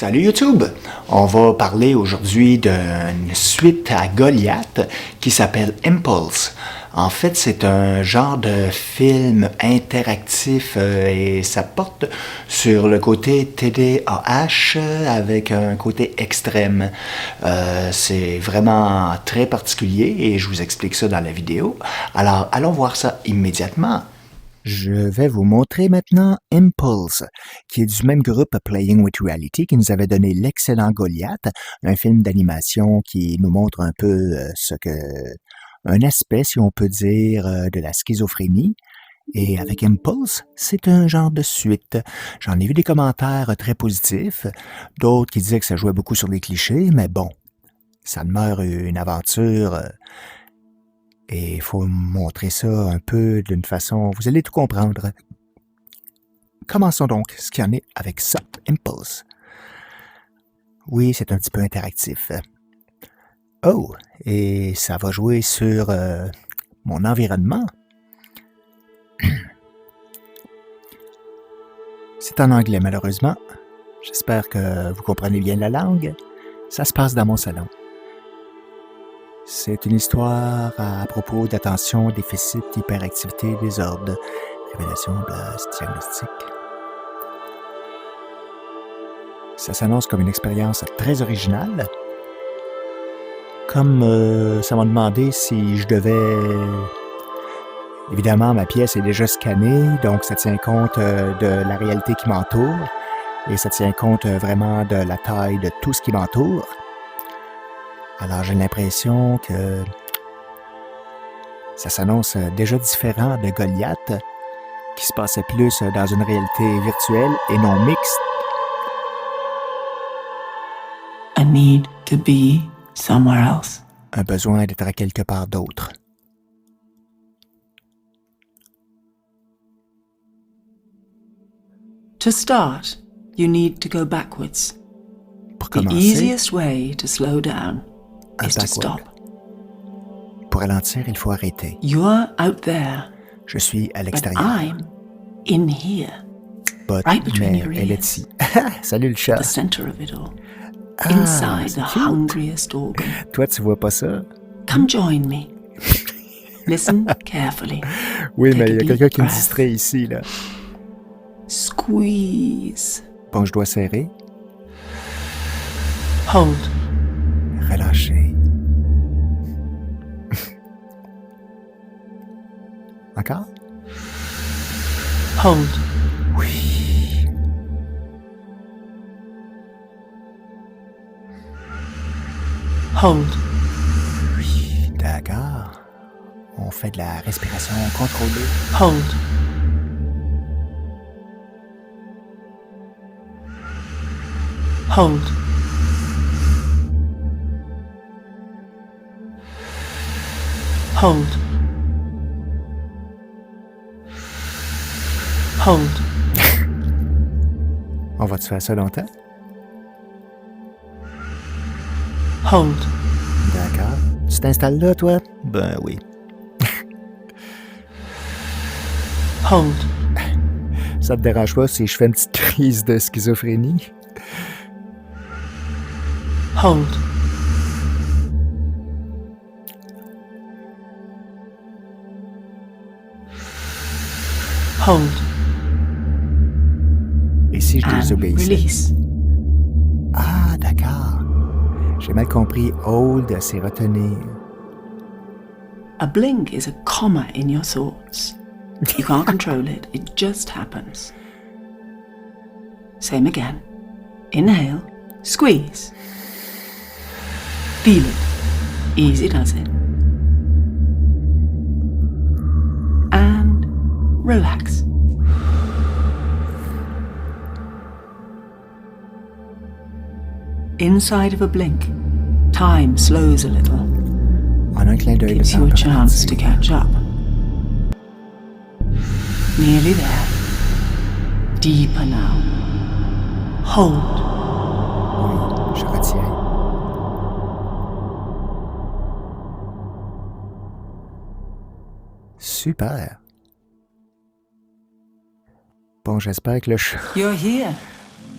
Salut YouTube! On va parler aujourd'hui d'une suite à Goliath qui s'appelle Impulse. En fait, c'est un genre de film interactif et ça porte sur le côté TDAH avec un côté extrême. C'est vraiment très particulier et je vous explique ça dans la vidéo. Alors, allons voir ça immédiatement. Je vais vous montrer maintenant Impulse, qui est du même groupe Playing with Reality qui nous avait donné l'excellent Goliath, un film d'animation qui nous montre un peu un aspect, si on peut dire, de la schizophrénie. Et avec Impulse, c'est un genre de suite. J'en ai vu des commentaires très positifs, d'autres qui disaient que ça jouait beaucoup sur les clichés, mais bon, ça demeure une aventure. Et il faut montrer ça un peu d'une façon... Vous allez tout comprendre. Commençons donc ce qu'il y en est avec ça, Impulse. Oui, c'est un petit peu interactif. Oh, et ça va jouer sur mon environnement. C'est en anglais, malheureusement. J'espère que vous comprenez bien la langue. Ça se passe dans mon salon. C'est une histoire à propos d'attention, déficit, hyperactivité, désordre, révélation, blast, diagnostic. Ça s'annonce comme une expérience très originale. Comme ça m'a demandé si je devais... Évidemment, ma pièce est déjà scannée, donc ça tient compte de la réalité qui m'entoure et ça tient compte vraiment de la taille de tout ce qui m'entoure. Alors, j'ai l'impression que ça s'annonce déjà différent de Goliath, qui se passait plus dans une réalité virtuelle et non mixte. I need to be somewhere else. Un besoin d'être à quelque part d'autre. To start, you need to go backwards. Pour The commencer, easiest way to slow down un is to backward. stop. Pour ralentir, il faut arrêter. You're out there, Je suis à but l'extérieur. I'm in here, right between Mais your elle est ears, ici. Salut le chat. the center of it all, Ah, inside c'est the cute. hungriest organ. Toi, tu vois pas ça? Come join me. Listen carefully. Oui, Take mais a il y a deep quelqu'un qui me breath. distrait ici, là. Squeeze. Bon, je dois serrer. Hold. Relâcher. Encore? Hold. Oui. Hold. Oui, d'accord. On fait de la respiration contrôlée. Hold. Hold. Hold. Hold. On va-tu faire ça longtemps? Hold. D'accord. Tu t'installes là, toi? Ben oui. Hold. Ça te dérange pas si je fais une petite crise de schizophrénie? Hold. Hold. Et si je And désobéissais? release. Ah, d'accord. J'ai mal compris. Hold, c'est retenir. A blink is a comma in your thoughts. You can't control it, it just happens. Same again. Inhale, squeeze. Feel it. Easy does it. And relax. Inside of a blink, time slows a little. En un clin d'œil, le Gives temps you a peut chance to ralentir. catch up. Nearly there. Deeper now. Hold. Oui, je retiens. Super. Bon, j'espère que le chat... You're here.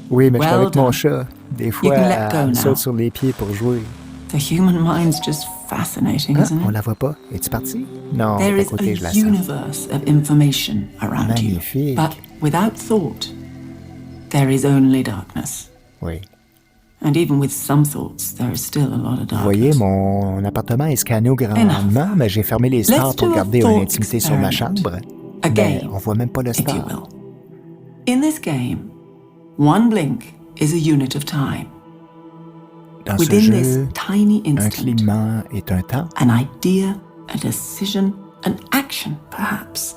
Oui, mais je suis Well avec mon done. chat. Des fois, can let go elle me now. saute sur les pieds pour jouer. The human mind's just fascinating, Ah, isn't on it? la voit pas. Es-tu parti? Non, There elle est à is a côté, je la sens. universe of information around Magnifique. you. But without thought, there is only darkness. Oui. And even with some thoughts, there is still a lot of Vous voyez, darkness. mon appartement est scanné au grand Enough. rendement, mais j'ai fermé les stars Let's pour do a garder thought une intimité sur ma experiment. chambre. A Mais game, on voit même pas le if you star. will. In this game, one blink is a unit of time. Dans ce Within jeu, this tiny un instant, clignement est un temps. an idea, a decision, an action, perhaps.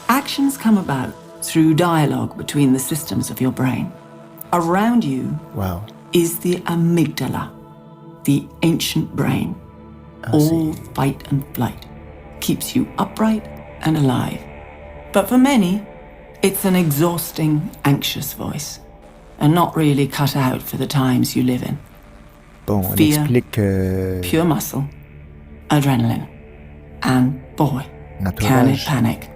Actions come about through dialogue between the systems of your brain. Around you Wow. is the amygdala, the ancient brain. All fight and flight, keeps you upright and alive. But for many, it's an exhausting, anxious voice, and not really cut out for the times you live in. Bon, on Fear, explique que Pure muscle, adrenaline, and boy, can it l'entourage, panic.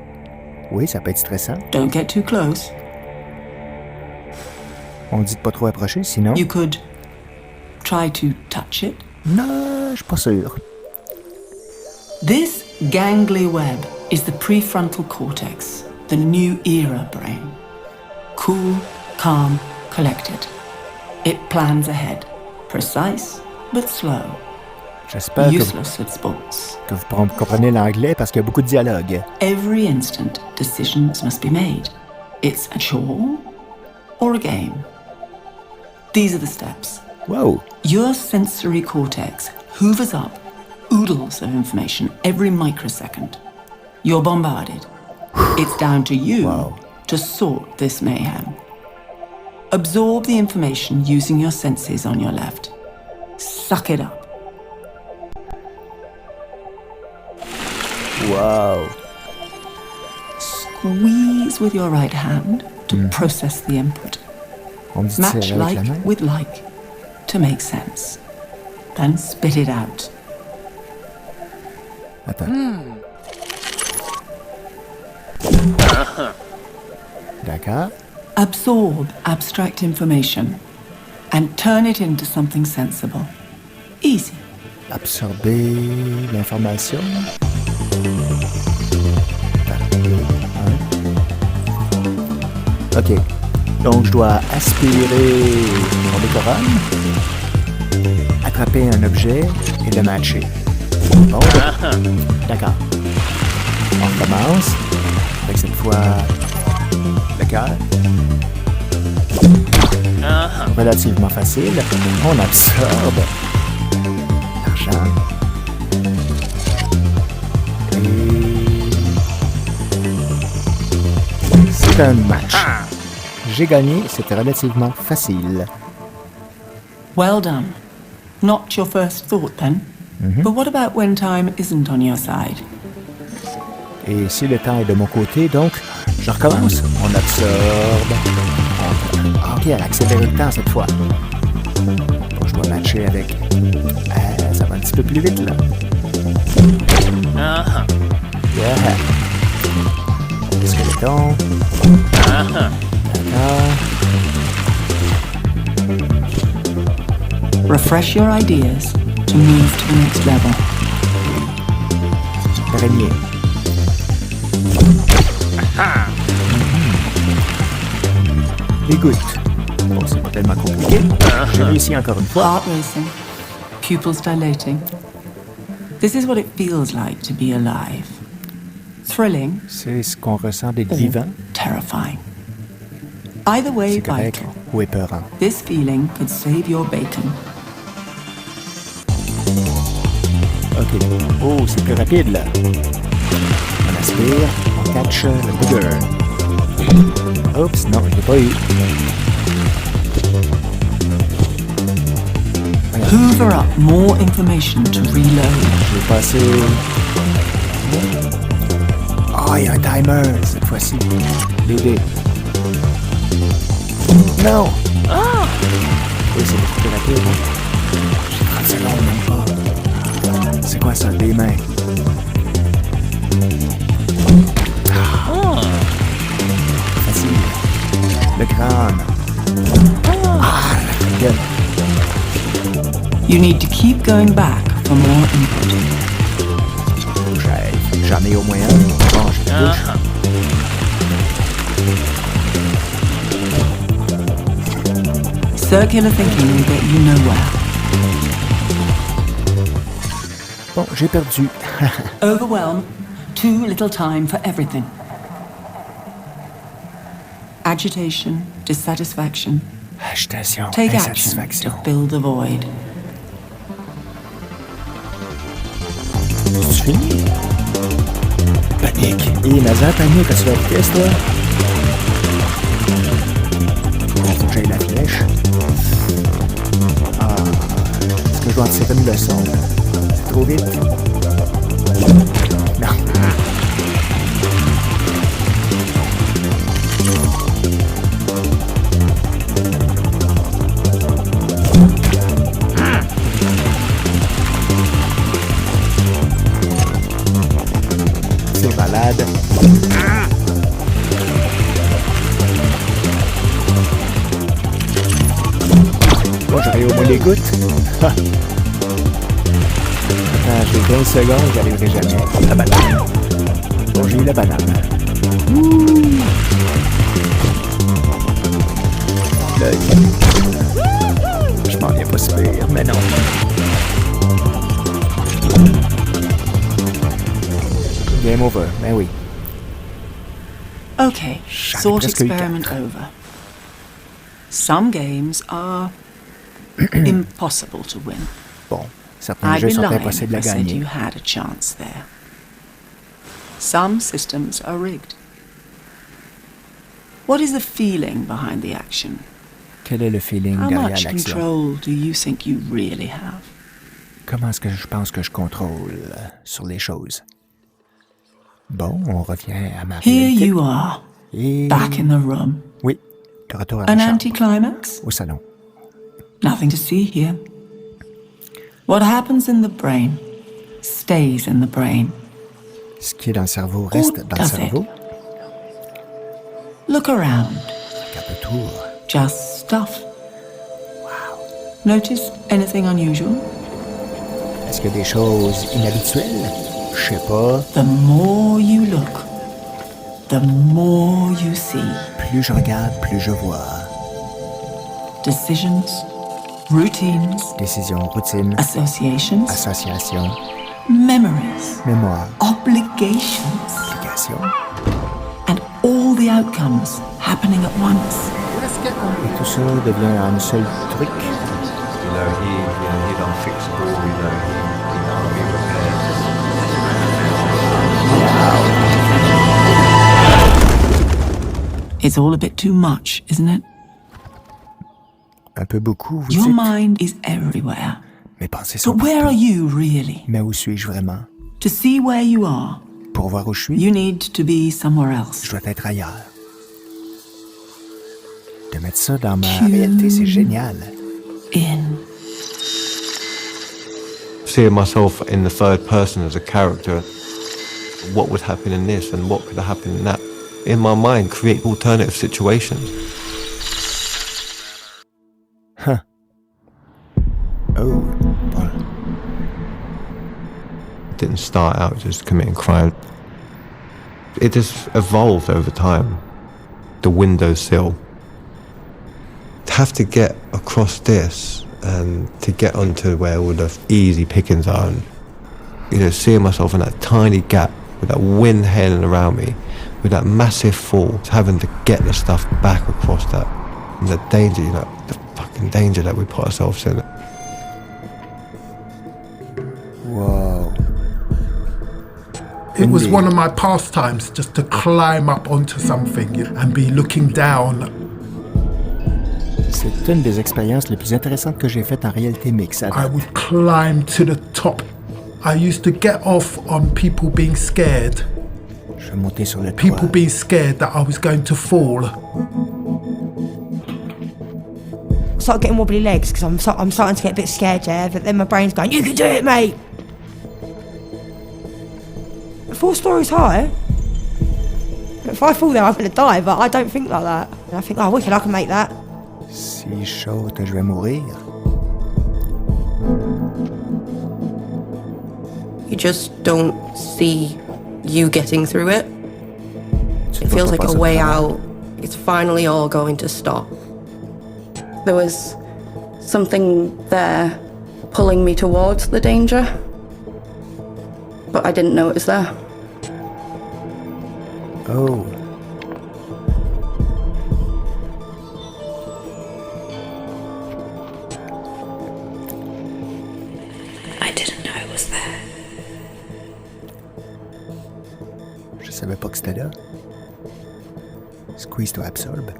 oui, ça peut être stressant. Don't get too close. On dit de pas trop approcher, sinon... You could try to touch it. Non, je suis pas sûr. This gangly web is the prefrontal cortex, the new era brain. Cool, calm, collected. It plans ahead, precise but slow, J'espère que useless at sports. vous comprenez l'anglais parce qu'il y a beaucoup de dialogue. Every instant, decisions must be made. It's a chore or a game. These are the steps. Wow! Your sensory cortex hoovers up oodles of information every microsecond. You're bombarded. It's down to you Wow. to sort this mayhem. Absorb the information using your senses on your left. Suck it up. Wow! Squeeze with your right hand to process the input. On me dit de Match serrer avec like la main. with like to make sense. Then spit it out. Attends. D'accord. Absorb abstract information and turn it into something sensible. Easy. Absorber l'information. OK. Donc, je dois aspirer mon décorum, attraper un objet et le matcher. Bon, d'accord. On recommence avec cette fois le cœur. Relativement facile. On absorbe l'argent. Et c'est un match. J'ai gagné, c'était relativement facile. Well done. Not your first thought then. But what about when time isn't on your side? Et si le temps est de mon côté, donc, je recommence. On absorbe. OK, elle a accéléré le temps cette fois. Bon, je dois matcher avec... ça va un petit peu plus vite, là. Yeah. Le skeleton. D'accord. Refresh your ideas to move to the next level. Araignée. Les gouttes. Bon, c'est pas tellement compliqué. J'ai réussi encore une fois. Heart racing, pupils dilating. This is what it feels like to be alive. Thrilling C'est ce qu'on ressent d'être or vivant. terrifying. Either way, C'est correct vital. ou épeurant. This feeling could save your bacon. OK. Oh, c'est plus rapide, là. On aspire, on catch le booger. Oups, non, je l'ai pas eu. Hoover up more information to reload. Je vais passer... Oh, il y a un timer, cette fois-ci. Les dés. Non! Oui, c'est beaucoup plus rapide. J'ai 30 secondes, même pas. C'est quoi ça, des mains? Facile. Le crâne. fonctionne. You need to keep going back for more input. J'en ai au moins un. Bon, je touche. Circular thinking will get you nowhere. Bon, j'ai perdu. Overwhelm. Too little time for everything. Agitation, dissatisfaction. Agitation, Take action insatisfaction. to fill the void. C'est fini? Panique. Et Nazar, panique quand tu vas vitesse, toi? Faut que j'aille la flèche. Ah, est-ce que je dois en tirer une leçon? C'est trop vite? Non. C'est malade. Bon, j'aurai au moins les gouttes. Attends, j'ai 15 secondes, j'y arriverai jamais. La banane. Bon, j'ai eu la banane. L'œil. Je m'en viens pas si pire, mais non. Game over, ben oui. Okay, J'en ai thought presque eu experiment 4. over. Some games are impossible to win. Bon, certains I'd jeux be sont lying impossibles à if I said gagner. you had a chance there. Some systems are rigged. What is the feeling behind the action? Quel est le feeling How derrière much l'action? control do you think you really have? Comment est-ce que je pense que je contrôle sur les choses? Bon, on revient à ma Here réalité. you are, Et... back in the room. Oui, de retour à la An chambre, anticlimax? au salon. Nothing to see here. What happens in the brain stays in the brain. Ce qui est dans le cerveau reste dans le does cerveau. Look around. Regarde autour. Just stuff. Notice anything unusual? Est-ce qu'il y a des choses inhabituelles? Je sais pas. The more you look, the more you see. Plus je regarde, plus je vois. Decisions, routines, Décisions, routines, associations, associations, memories, mémoire, obligations, application. and all the outcomes happening at once. Et tout ça devient un seul truc. He don't fix it all, he can't be repaired. It's all a bit too much, isn't it? Un peu beaucoup, vous Your dites. mind is everywhere. Mes pensées sont But where are partout. you really? Mais où suis-je vraiment? To see where you are, Pour voir où je suis, you need to be somewhere else. je dois être ailleurs. De mettre ça dans ma réalité, c'est génial. In. Seeing myself in the third person as a character, what would happen in this and what could happen in that, in my mind, create alternative situations. Huh. Oh, well, Didn't start out just committing crime. It just evolved over time. The windowsill. To have to get across this and to get onto where all the easy pickings are, and, you know, seeing myself in that tiny gap with that wind hailing around me, with that massive fall, having to get the stuff back across that, and the danger, you know, the fucking danger that we put ourselves in. wow. It was Indeed. one of my pastimes just to climb up onto something and be looking down. C'est une des expériences les plus intéressantes que j'ai faites en réalité mixte. I would climb to the top. I used to get off on people being scared. Je vais monter sur le toit. People being scared that I was going to fall. Start getting wobbly legs because I'm starting to get a bit scared, yeah. But then my brain's going, "You can do it, mate." 4 stories high. If I fall there, I'm gonna die. But I don't think like that. And I think, oh, wicked, I can make that. Si je saute, je vais mourir. You just don't see you getting through it. It feels like a way out. It's finally all going to stop. There was something there pulling me towards the danger, but I didn't know it was there. Oh. I didn't know it was there. Je savais pas que c'était là. Squeeze to absorb.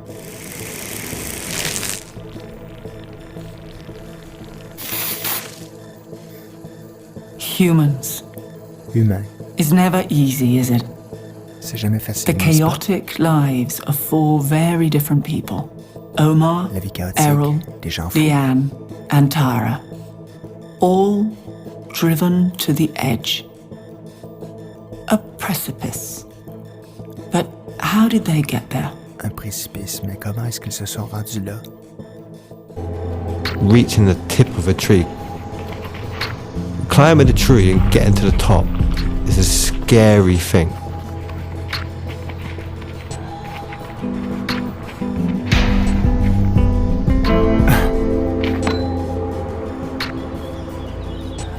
Humans. Humain. Is never easy, is it? C'est jamais facile. The chaotic lives of 4 very different people. Omar, La vie chaotique, Errol, des gens fous. Leanne, and Tara. All driven to the edge. A precipice. But how did they get there? Un précipice, mais comment est-ce qu'ils se sont rendus là? Reaching the tip of a tree. Climbing a tree and getting to the top is a scary thing.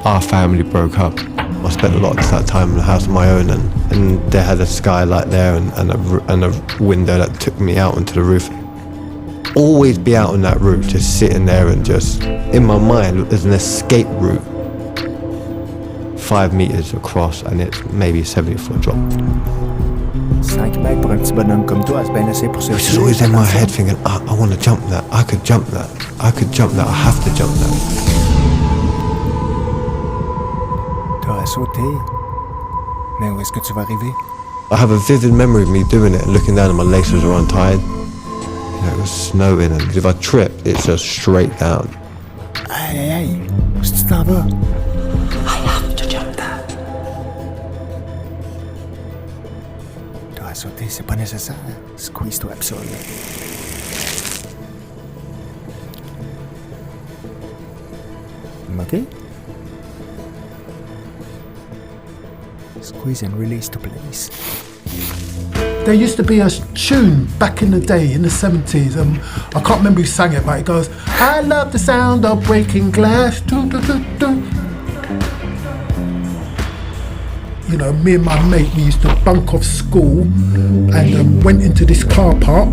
Our family broke up. I spent a lot of that time in a house of my own, and they had a skylight there and a window that took me out onto the roof. Always be out on that roof, just sitting there and just, in my mind, there's an escape route. 5 meters across, and it's maybe a 70-foot drop. 5 mètres pour un petit bonhomme comme toi, c'est bien assez pour se Which is always in my head thinking, I want to jump that, I could jump that, I could jump that, I have to jump that. T'aurais sauté. Mais où est-ce que tu vas arriver? I have a vivid memory of me doing it and looking down and my laces were untied. You know, it was snowing, and if I trip, it's just straight down. Hey, hey, hey, où est-ce que tu t'en vas? I have to jump that. T'aurais sauté, c'est pas nécessaire. Squeeze to absorb. OK? Squeeze and release to place. There used to be a tune back in the day, in the 70s. I can't remember who sang it, but it goes, I love the sound of breaking glass. Doo, doo, doo, doo. You know, me and my mate, we used to bunk off school and went into this car park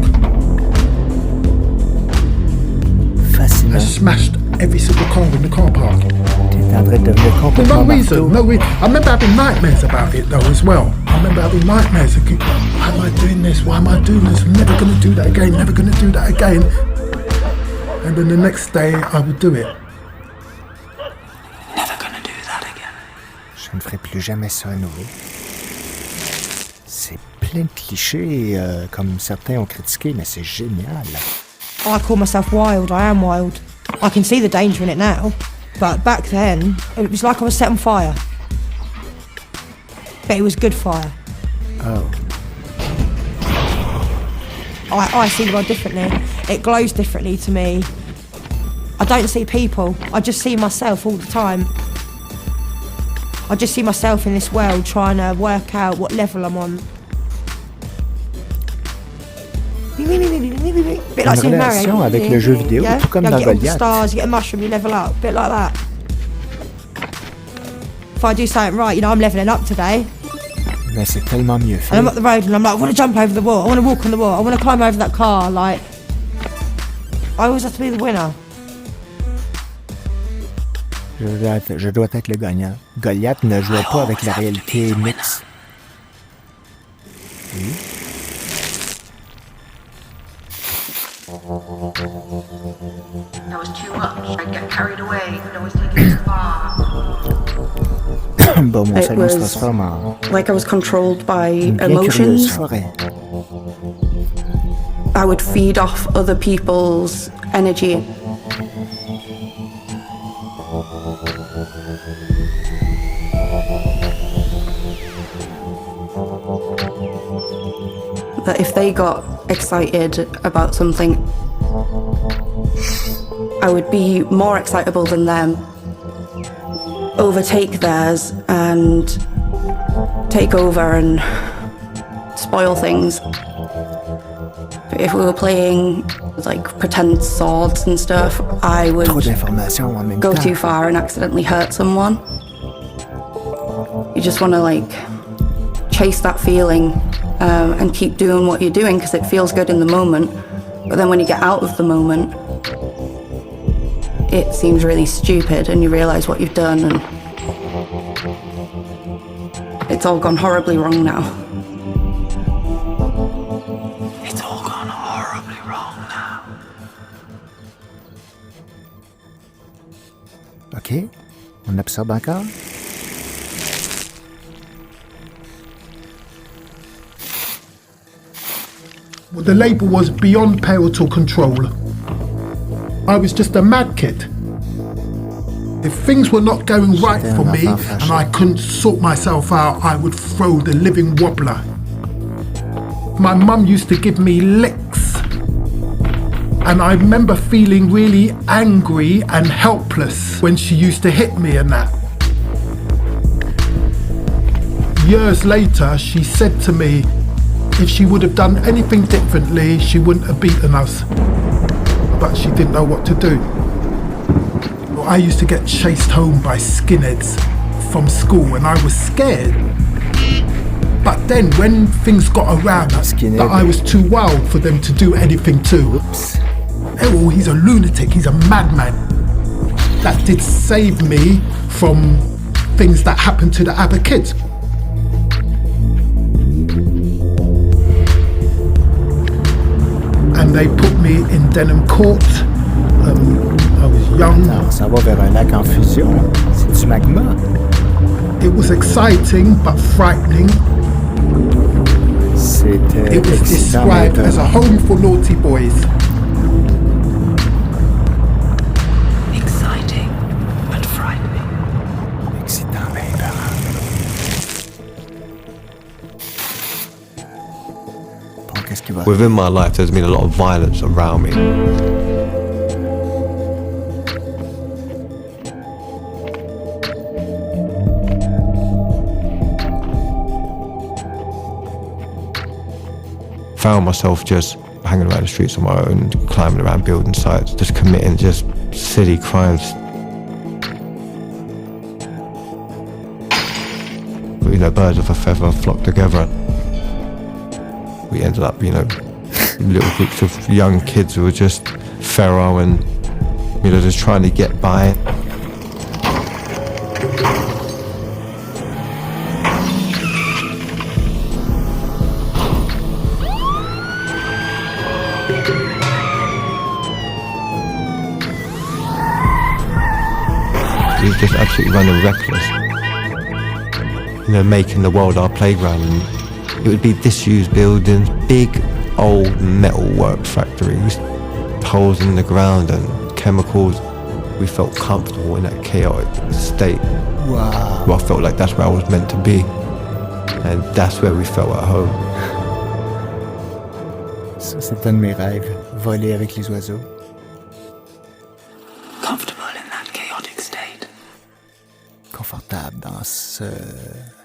Fascinant. and smashed every single car in the car park. T'es en train de devenir For complètement no reason, marteau. no reason. I remember having nightmares about it though as well. I remember having nightmares. Thinking, why am I doing this? Why am I doing this? I'm never going to do that again. Never going to do that again. And then the next day, I would do it. Never gonna do that again. Je ne ferai plus jamais ça à nouveau. C'est plein de clichés, comme certains ont critiqué, mais c'est génial. I call myself wild. I am wild. I can see the danger in it now. But back then, it was like I was set on fire. But it was good fire. Oh. I see the world differently. It glows differently to me. I don't see people. I just see myself all the time. I just see myself in this world trying to work out what level I'm on. Bit like Super Mario. relation avec le jeu vidéo, tout comme You dans get all the Goliath. stars, you get a mushroom, you level up. Bit like that. If I do something right, you know, I'm leveling up today. Mais c'est tellement mieux fait. And I'm up the road and I'm like, I want to jump over the wall, I want to walk on the wall, I want to climb over that car, like... I always have to be the winner. Je dois être le gagnant. Goliath ne jouait pas avec la réalité mixe. Oui. That was too much. I'd get carried away. I'd always take it too far. Bon, mon It salon se was transforme en like I was controlled by une bien curieuse emotions. forêt. I would feed off other people's energy. That if they got excited about something, I would be more excitable than them, overtake theirs, and take over and spoil things. If we were playing like pretend swords and stuff, I would go too far and accidentally hurt someone. You just want to like chase that feeling and keep doing what you're doing because it feels good in the moment. But then when you get out of the moment, it seems really stupid and you realise what you've done and it's all gone horribly wrong now. It's all gone horribly wrong now. OK, on absorbe encore. Well, the label was beyond parental control. I was just a mad kid. If things were not going right for me and I couldn't sort myself out, I would throw the living wobbler. My mum used to give me licks. And I remember feeling really angry and helpless when she used to hit me and that. Years later, she said to me, if she would have done anything differently, she wouldn't have beaten us. But she didn't know what to do. Well, I used to get chased home by skinheads from school and I was scared. But then when things got around that I was too wild for them to do anything to. Oh, he's a lunatic, he's a madman. That did save me from things that happened to the other kids. And they put me in Denham Court. I was young. Ça va vers un lac en fusion. C'est du magma. It was exciting but frightening. It was described as a home for naughty boys. Exciting but frightening. Excitant, mes parents. Bon, qu'est-ce qui va? Within my life, there's been a lot of violence around me. Found myself just hanging around the streets on my own, climbing around building sites, just committing just silly crimes. But, birds of a feather flock together. We ended up, little groups of young kids who were just feral and, just trying to get by. We were just absolutely running reckless. Making the world our playground. And it would be disused buildings, big old metal work factories, holes in the ground and chemicals. We felt comfortable in that chaotic state. Wow. Well, I felt like that's where I was meant to be. And that's where we felt at home. Ça, c'est un de mes rêves, voler avec les oiseaux. Comfortable in that chaotic state. Confortable dans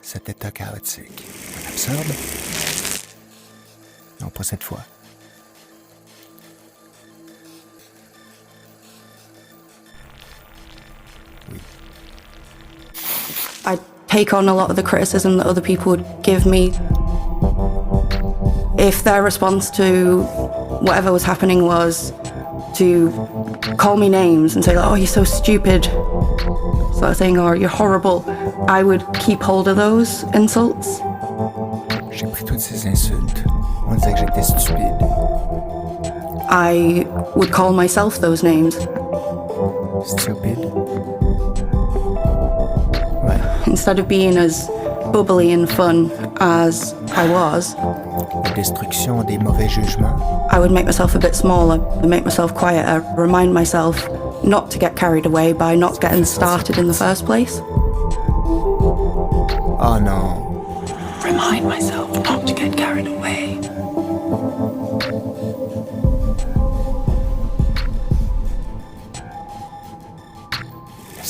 cet état chaotique. On absorbe? Non, pas cette fois. Oui. I'd take on a lot of the criticism that other people would give me. If their response to whatever was happening was to call me names and say, oh, you're so stupid, sort of thing, or you're horrible, I would keep hold of those insults. J'ai pris toutes ces insultes. On disait que j'étais stupide. I would call myself those names. Stupid. Ouais. Instead of being as bubbly and fun as I was, La destruction des mauvais jugements. I would make myself a bit smaller, make myself quieter, remind myself not to get carried away by not getting started in the first place. Oh non. Remind myself not to get carried away.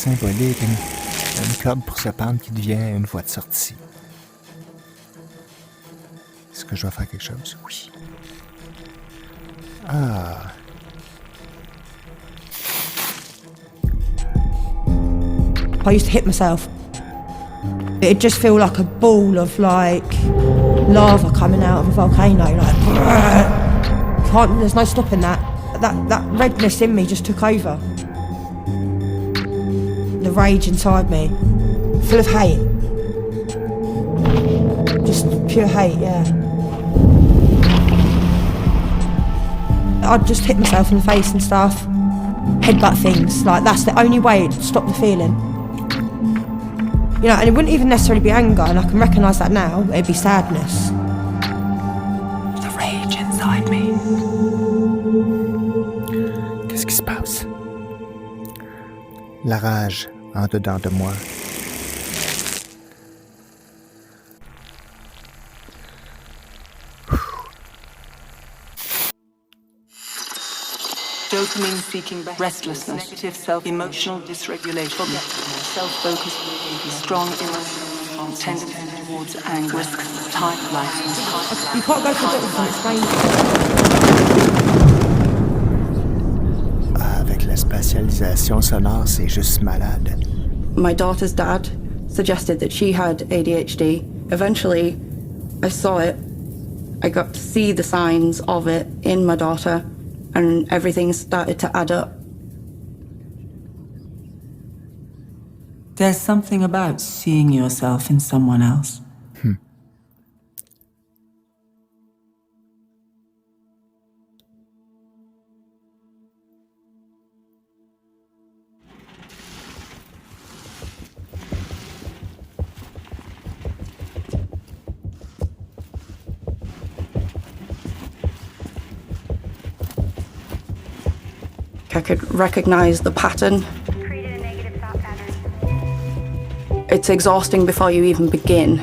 symbolique, une corde pour se pendre qui devient une voie de sortie. Est-ce que je vais faire quelque chose? Oui. Ah. I used to hit myself. It'd just feel like a ball of like lava coming out of a volcano, like there's no stopping that. That redness in me just took over. The rage inside me, full of hate. Just pure hate, yeah. I'd just hit myself in the face and stuff. Headbutt things, like that's the only way to stop the feeling. You know, and it wouldn't even necessarily be anger, and I can recognise that now, it'd be sadness. The rage inside me. Qu'est-ce qui se passe? La rage en dedans de moi. Dopamine seeking restlessness, negative self-emotional dysregulation, self-focused behavior, strong emotional tendency towards anger, risks, time, life. You can't go for doctors and explain it. Avec la spatialisation sonore, c'est juste malade. My daughter's dad suggested that she had ADHD. Eventually, I saw it. I got to see the signs of it in my daughter, and everything started to add up. There's something about seeing yourself in someone else. I could recognize the pattern. It's exhausting before you even begin.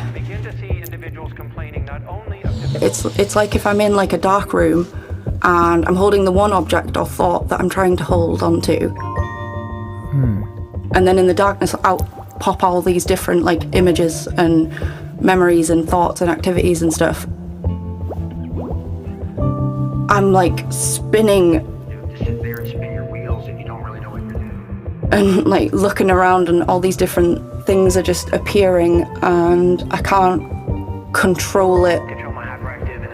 It's like if I'm in like a dark room and I'm holding the one object or thought that I'm trying to hold on to. And then in the darkness out pop all these different like images and memories and thoughts and activities and stuff. I'm like spinning and like looking around, and all these different things are just appearing and I can't control it.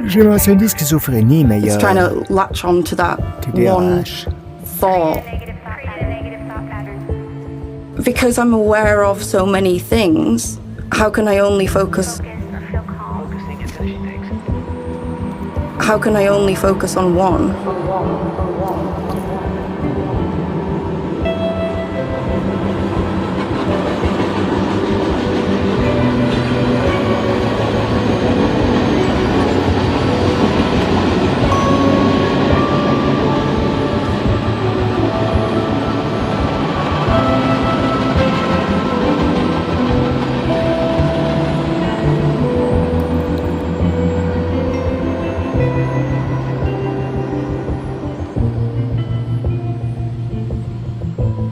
J'ai mentionné schizophrénie, mais il y a... It's trying to latch on to that one thought. Because I'm aware of so many things, how can I only focus? How can I only focus on one?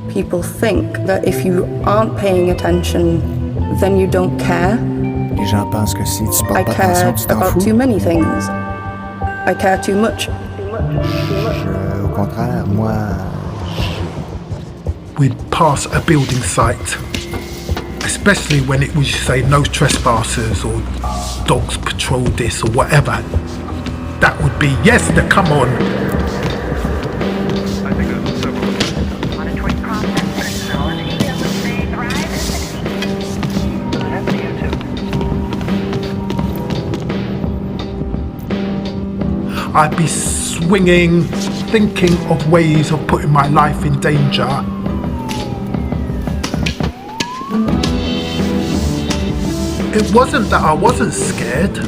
People think that if you aren't paying attention, then you don't care. Les gens pensent que si tu portes I pas care attention, tu t'en about fous. too many things. I care too much. Au contraire, moi... We'd pass a building site, especially when it was, say, no trespassers or dogs patrol this or whatever. That would be, yes, come on. I'd be swinging, thinking of ways of putting my life in danger. It wasn't that I wasn't scared.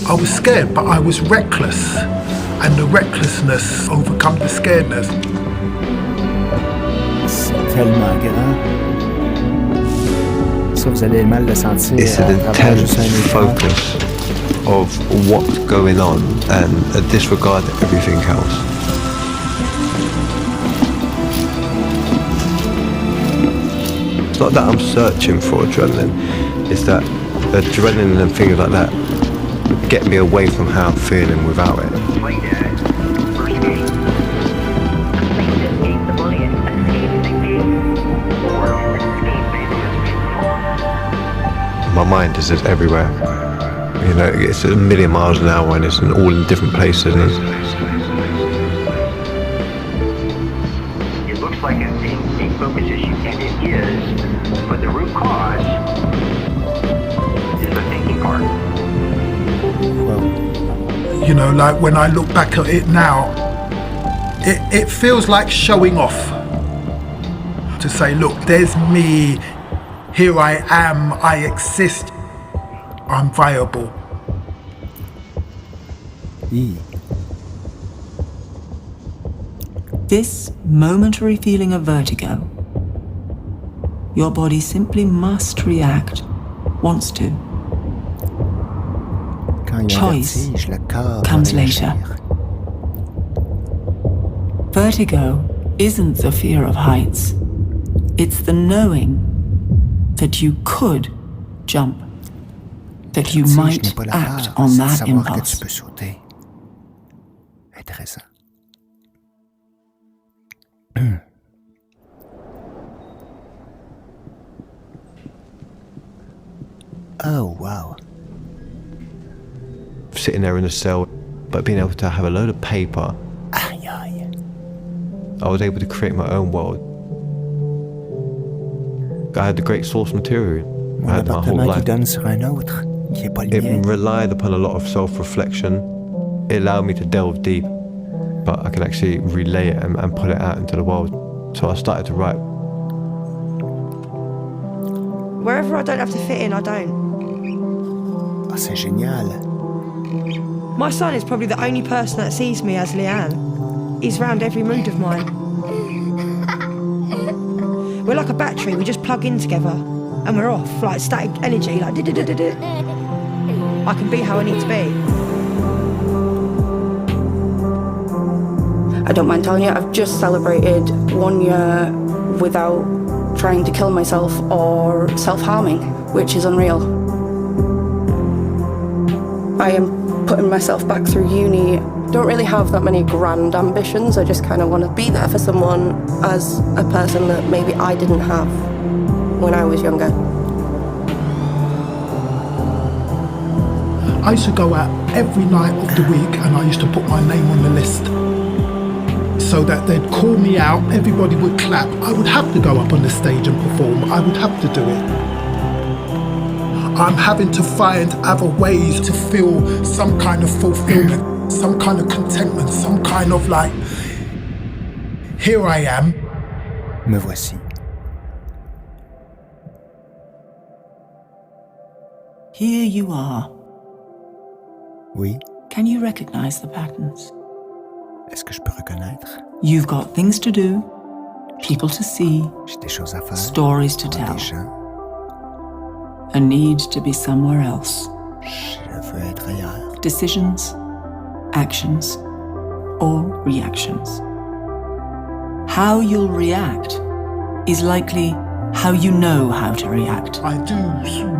I was scared, but I was reckless. And the recklessness overcome the scaredness. C'est tellement grand. Ça, vous allez mal le sentir. It's an intense focus of what's going on and a disregard of everything else. not that I'm searching for adrenaline. It's that adrenaline and things like that get me away from how I'm feeling without it. My mind is just everywhere. You know, it's a million miles an hour and it's all in different places. It looks like a focus issue, and it is, but the root cause is the thinking part. You know, like when I look back at it now, it feels like showing off. To say, look, there's me, here I am, I exist, I'm viable. This momentary feeling of vertigo, your body simply must react, wants to. Choice comes later. Vertigo isn't the fear of heights. It's the knowing that you could jump, that you might act on that impulse. Intéressant. Oh, wow. Sitting there in a cell, but being able to have a load of paper, Aïe, aïe. I was able to create my own world. I had the great source material. Mon I had my whole appartement qui life. donne sur un autre, qui est pas le It mien. relied upon a lot of self-reflection. It allowed me to delve deep, but I could actually relay it and put it out into the world. So I started to write. Wherever I don't have to fit in, I don't. Ah, c'est génial. My son is probably the only person that sees me as Leanne. He's round every mood of mine. We're like a battery, we just plug in together and we're off, like static energy, like di-di-di-di-di. I can be how I need to be. I don't mind telling you, I've just celebrated 1 year without trying to kill myself or self-harming, which is unreal. I am putting myself back through uni. Don't really have that many grand ambitions. I just kind of want to be there for someone as a person that maybe I didn't have when I was younger. I used to go out every night of the week and I used to put my name on the list so that they'd call me out, everybody would clap. I would have to go up on the stage and perform. I would have to do it. I'm having to find other ways to feel some kind of fulfillment, some kind of contentment, some kind of like, here I am. Me voici. Here you are. Oui. Can you recognize the patterns? Est-ce que je peux reconnaître? You've got things to do, people to see, J'ai des choses à faire. stories to Des tell, gens. a need to be somewhere else. Je veux être ailleurs. Decisions, actions, or reactions. How you'll react is likely how you know how to react. I do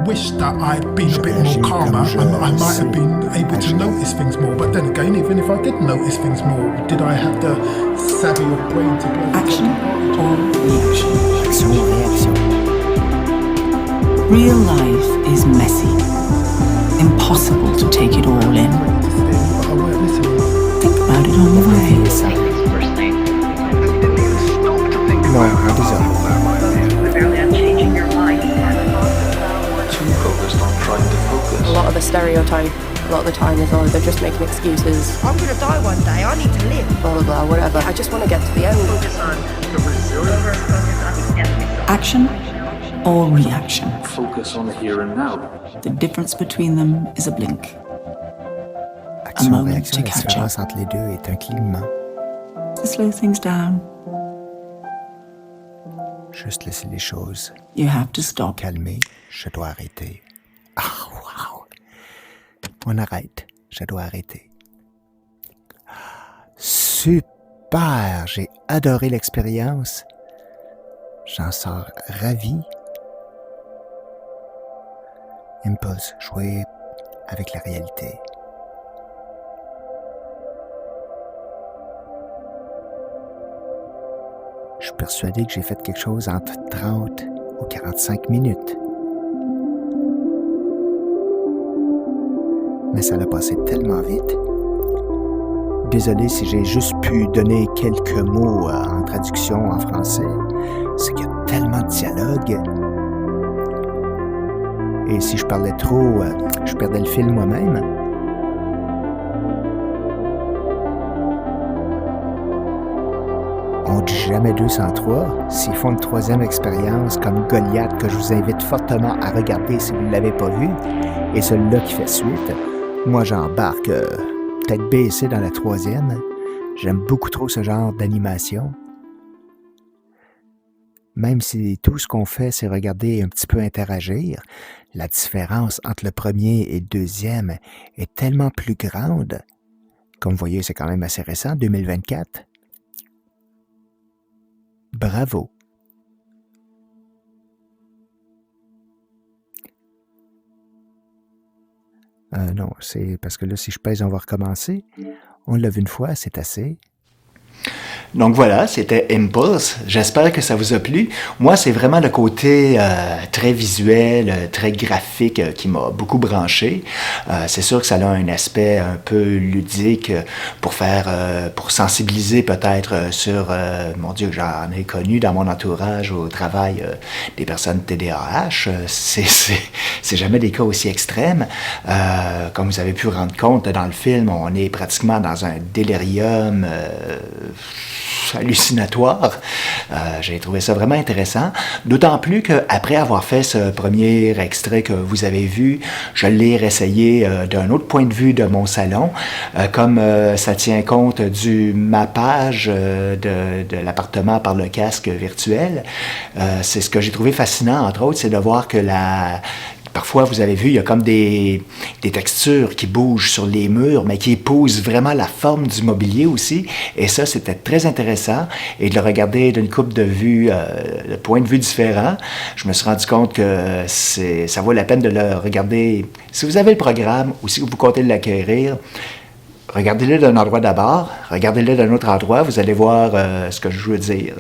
wish that I'd been a bit more calmer and I might have been able to notice things more. But then again, even if I did notice things more, did I have the savvy of brain to play? Action or reaction. Action ou réaction. Real life is messy. Impossible to take it all in. But I weren't listening. Think about it on the way. Et ça. Non, désolé. Too focused on trying to focus. A lot of the stereotype, a lot of the time is, oh, they're just making excuses, I'm gonna die one day, I need to live. blah, blah, blah, whatever. I just want to get to the end. Focus on the resilience. Action or reaction. Focus on the here and now. The difference between them is a blink. Action, moment réaction, to la catch différence entre les deux est un clignement. To slow things down, Juste laisser les choses you have to stop. calmer. Je dois arrêter. Ah, wow! On arrête. Je dois arrêter. Super! J'ai adoré l'expérience. J'en sors ravi. Impulse, jouer avec la réalité. Je suis persuadé que j'ai fait quelque chose entre 30 ou 45 minutes. Mais ça l'a passé tellement vite. Désolé si j'ai juste pu donner quelques mots en traduction en français. C'est qu'il y a tellement de dialogue. Et si je parlais trop, je perdais le fil moi-même. On dit jamais 203. S'ils font une troisième expérience comme Goliath, que je vous invite fortement à regarder si vous ne l'avez pas vu, et celui-là qui fait suite, moi j'embarque peut-être baissé dans la troisième. J'aime beaucoup trop ce genre d'animation. Même si tout ce qu'on fait, c'est regarder et un petit peu interagir, la différence entre le premier et le deuxième est tellement plus grande. Comme vous voyez, c'est quand même assez récent, 2024. Bravo. Non, c'est parce que là, si je pèse, on va recommencer. On l'a vu une fois, c'est assez. Donc voilà, c'était Impulse. J'espère que ça vous a plu. Moi, c'est vraiment le côté très visuel, très graphique qui m'a beaucoup branché. C'est sûr que ça a un aspect un peu ludique pour sensibiliser peut-être sur, mon Dieu, j'en ai connu dans mon entourage au travail des personnes TDAH. C'est jamais des cas aussi extrêmes. Comme vous avez pu rendre compte dans le film, on est pratiquement dans un délirium hallucinatoire. J'ai trouvé ça vraiment intéressant, d'autant plus qu'après avoir fait ce premier extrait que vous avez vu, je l'ai réessayé d'un autre point de vue de mon salon, comme ça tient compte du mappage de l'appartement par le casque virtuel. C'est ce que j'ai trouvé fascinant, entre autres, c'est de voir que parfois, vous avez vu, il y a comme des textures qui bougent sur les murs, mais qui épousent vraiment la forme du mobilier aussi. Et ça, c'était très intéressant. Et de le regarder d'une couple de vues, de points de vue différents, je me suis rendu compte que ça vaut la peine de le regarder. Si vous avez le programme ou si vous comptez l'acquérir, regardez-le d'un endroit d'abord, regardez-le d'un autre endroit, vous allez voir ce que je veux dire.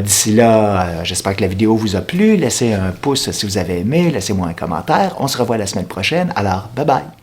D'ici là, j'espère que la vidéo vous a plu. Laissez un pouce si vous avez aimé, laissez-moi un commentaire. On se revoit la semaine prochaine. Alors, bye bye!